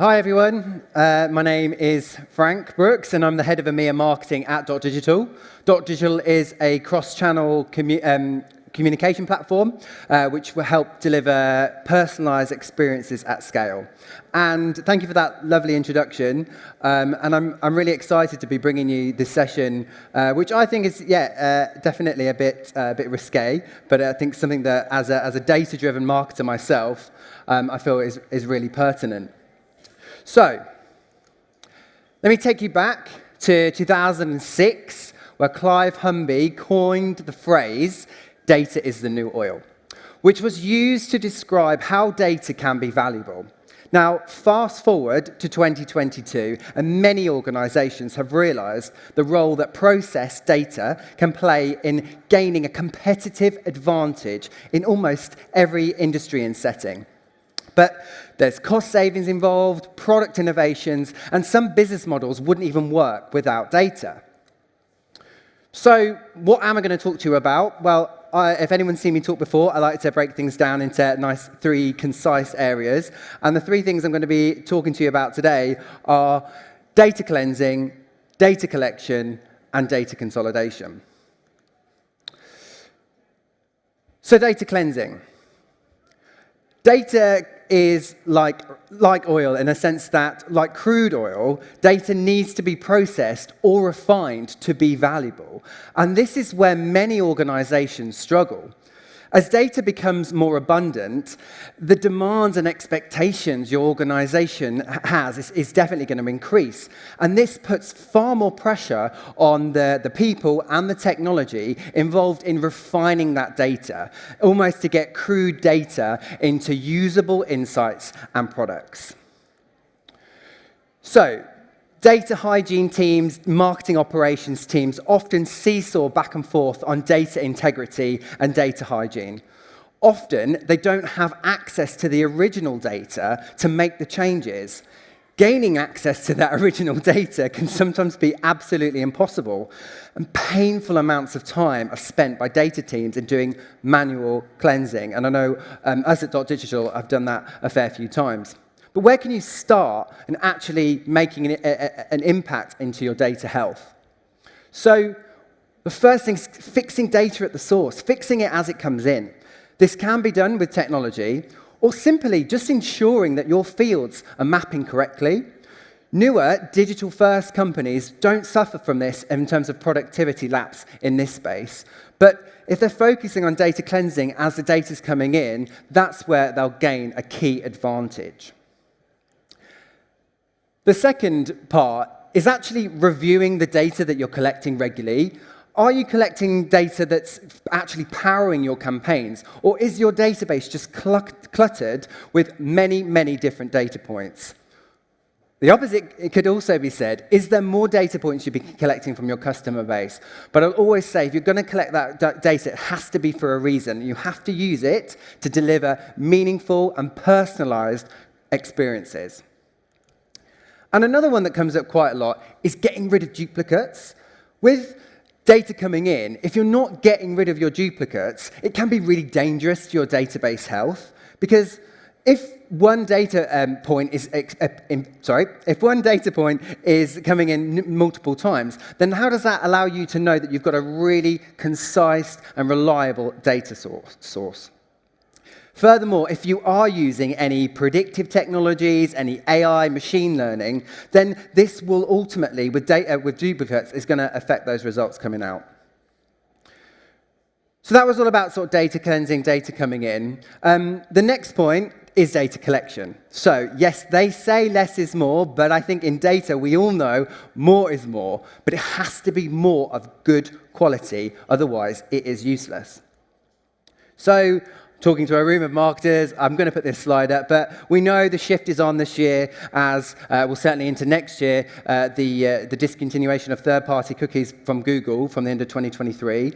Hi everyone, my name is Frank Brooks and I'm the head of EMEA marketing at Dotdigital. Dotdigital is a cross-channel communication platform which will help deliver personalized experiences at scale. And thank you for that lovely introduction. And I'm really excited to be bringing you this session, which I think is, definitely a bit risque, but I think something that, as a data-driven marketer myself, I feel is really pertinent. So, let me take you back to 2006, where Clive Humby coined the phrase, "Data is the new oil," which was used to describe how data can be valuable. Now, fast forward to 2022, and many organizations have realized the role that processed data can play in gaining a competitive advantage in almost every industry and setting. But there's cost savings involved, product innovations, and some business models wouldn't even work without data. So what am I going to talk to you about? Well, if anyone's seen me talk before, I like to break things down into nice three concise areas. And the three things I'm going to be talking to you about today are data cleansing, data collection, and data consolidation. So data cleansing. Data is like oil in a sense that, like crude oil, data needs to be processed or refined to be valuable. And this is where many organizations struggle. As data becomes more abundant, the demands and expectations your organization has is definitely going to increase. And this puts far more pressure on the people and the technology involved in refining that data, almost to get crude data into usable insights and products. So, data hygiene teams, marketing operations teams often seesaw back and forth on data integrity and data hygiene. Often, they don't have access to the original data to make the changes. Gaining access to that original data can sometimes be absolutely impossible, and painful amounts of time are spent by data teams in doing manual cleansing. And I know us at Dotdigital have done that a fair few times. But where can you start in actually making an impact into your data health? So the first thing is fixing data at the source, fixing it as it comes in. This can be done with technology, or simply just ensuring that your fields are mapping correctly. Newer digital-first companies don't suffer from this in terms of productivity lapse in this space. But if they're focusing on data cleansing as the data's coming in, that's where they'll gain a key advantage. The second part is actually reviewing the data that you're collecting regularly. Are you collecting data that's actually powering your campaigns? Or is your database just cluttered with many, many different data points? The opposite it could also be said, is there more data points you'd be collecting from your customer base? But I'll always say, if you're going to collect that data, it has to be for a reason. You have to use it to deliver meaningful and personalized experiences. And another one that comes up quite a lot is getting rid of duplicates. With data coming in, if you're not getting rid of your duplicates, it can be really dangerous to your database health, because if one data point is coming in multiple times, then how does that allow you to know that you've got a really concise and reliable data source? Furthermore, if you are using any predictive technologies, any AI, machine learning, then this will ultimately, with duplicates, is going to affect those results coming out. So that was all about sort of data cleansing, data coming in. The next point is data collection. So yes, they say less is more, but I think in data we all know more is more, but it has to be more of good quality, otherwise it is useless. So, talking to a room of marketers, I'm going to put this slide up, but we know the shift is on this year, as well, certainly into next year, the discontinuation of third-party cookies from Google from the end of 2023.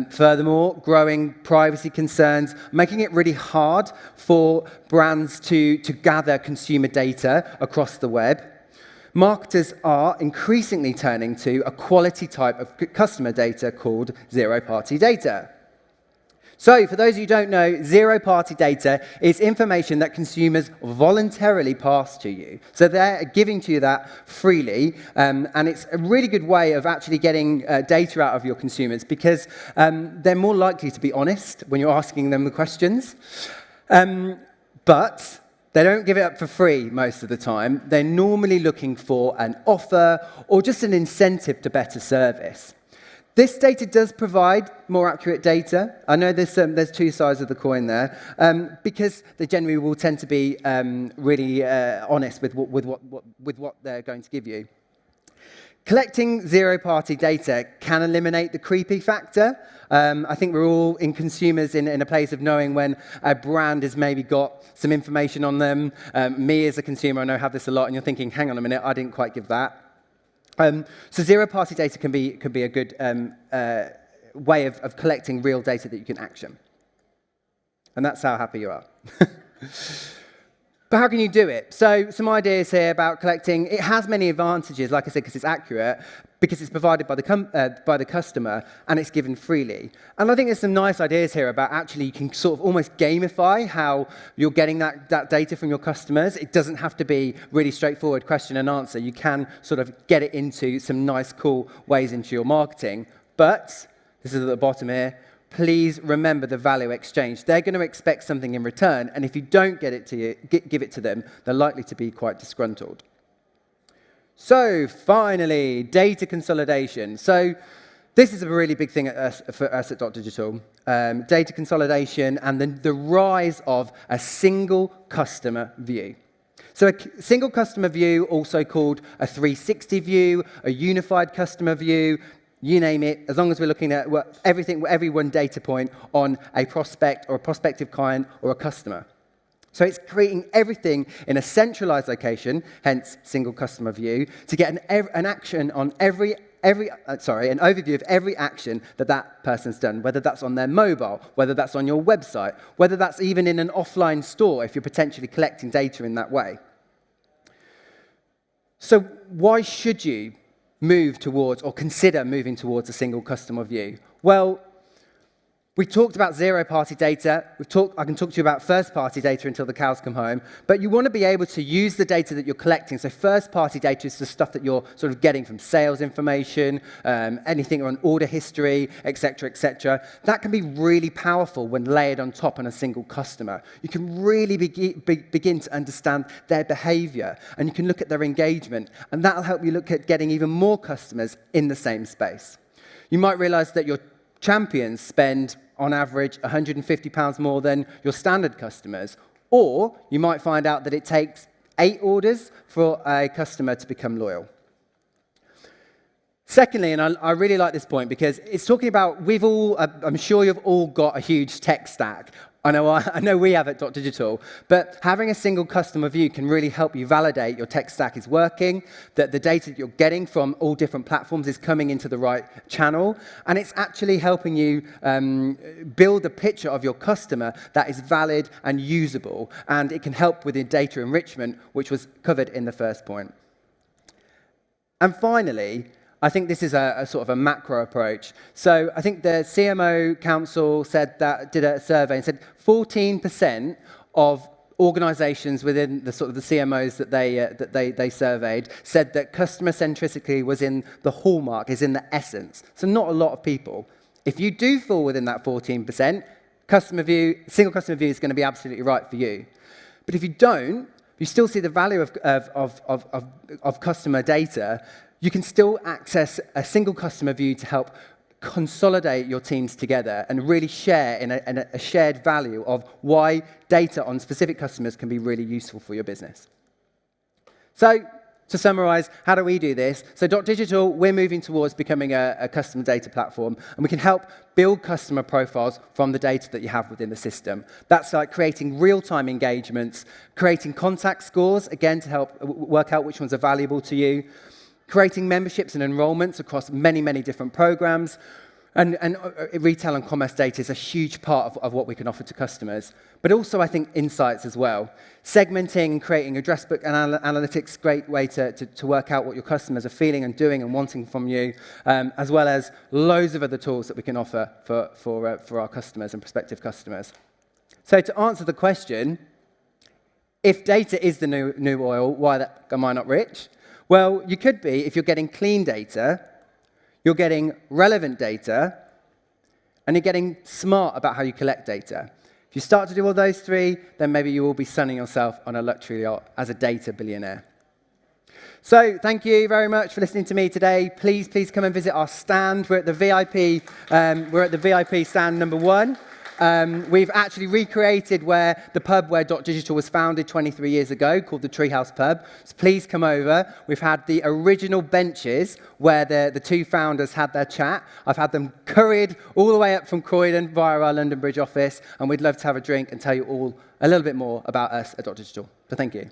Furthermore, growing privacy concerns, making it really hard for brands to gather consumer data across the web. Marketers are increasingly turning to a quality type of customer data called zero-party data. So, for those of you who don't know, zero-party data is information that consumers voluntarily pass to you. So they're giving to you that freely, and it's a really good way of actually getting data out of your consumers because they're more likely to be honest when you're asking them the questions. But they don't give it up for free most of the time. They're normally looking for an offer or just an incentive to better service. This data does provide more accurate data. I know there's two sides of the coin there, because they generally will tend to be really honest with what they're going to give you. Collecting zero-party data can eliminate the creepy factor. I think we're all in consumers in a place of knowing when a brand has maybe got some information on them. Me as a consumer, I know I have this a lot, and you're thinking, hang on a minute, I didn't quite give that. So zero-party data can be a good way of collecting real data that you can action. And that's how happy you are. But how can you do it? So some ideas here about collecting. It has many advantages, like I said, because it's accurate, because it's provided by the customer, and it's given freely. And I think there's some nice ideas here about actually you can sort of almost gamify how you're getting that data from your customers. It doesn't have to be really straightforward question and answer. You can sort of get it into some nice, cool ways into your marketing. But, this is at the bottom here, please remember the value exchange. They're going to expect something in return, and if you don't give it to them, they're likely to be quite disgruntled. So, finally, data consolidation. So, this is a really big thing for us at Dotdigital. Data consolidation and the rise of a single customer view. So a single customer view, also called a 360 view, a unified customer view, you name it, as long as we're looking at every one data point on a prospect or a prospective client or a customer. So it's creating everything in a centralized location, hence single customer view, to get an action on an overview of every action that person's done, whether that's on their mobile, whether that's on your website, whether that's even in an offline store if you're potentially collecting data in that way. So why should you move towards or consider moving towards a single customer view? Well, we talked about zero-party data. I can talk to you about first-party data until the cows come home. But you want to be able to use the data that you're collecting. So first-party data is the stuff that you're sort of getting from sales information, anything on order history, etc., etc. That can be really powerful when layered on top on a single customer. You can really begin to understand their behavior, and you can look at their engagement, and that'll help you look at getting even more customers in the same space. You might realize that your champions spend, on average, £150 more than your standard customers. Or you might find out that it takes 8 orders for a customer to become loyal. Secondly, and I really like this point because it's talking about I'm sure you've all got a huge tech stack. I know we have at Dotdigital, but having a single customer view can really help you validate your tech stack is working, that the data that you're getting from all different platforms is coming into the right channel, and it's actually helping you build a picture of your customer that is valid and usable, and it can help with the data enrichment, which was covered in the first point. And finally, I think this is a sort of a macro approach. So I think the CMO Council did a survey and said 14% of organizations within the sort of the CMOs that they surveyed said that customer centricity was in the hallmark, is in the essence. So not a lot of people. If you do fall within that 14%, single customer view is going to be absolutely right for you. But if you don't, you still see the value of customer data. You can still access a single customer view to help consolidate your teams together and really share in a shared value of why data on specific customers can be really useful for your business. So, to summarize, how do we do this? So Dotdigital, we're moving towards becoming a customer data platform, and we can help build customer profiles from the data that you have within the system. That's like creating real-time engagements, creating contact scores, again, to help work out which ones are valuable to you, creating memberships and enrollments across many, many different programs, Retail and commerce data is a huge part of what we can offer to customers. But also, I think, insights as well. Segmenting and creating address book analytics, great way to work out what your customers are feeling and doing and wanting from you, as well as loads of other tools that we can offer for our customers and prospective customers. So to answer the question, if data is the new oil, why am I not rich? Well, you could be if you're getting clean data, you're getting relevant data, and you're getting smart about how you collect data. If you start to do all those three, then maybe you will be sunning yourself on a luxury yacht as a data billionaire. So thank you very much for listening to me today. Please come and visit our stand. We're at the VIP stand number 1. We've actually recreated the pub where Dotdigital was founded 23 years ago, called the Treehouse Pub. So please come over. We've had the original benches where the two founders had their chat. I've had them couried all the way up from Croydon via our London Bridge office, and we'd love to have a drink and tell you all a little bit more about us at Dotdigital. So thank you.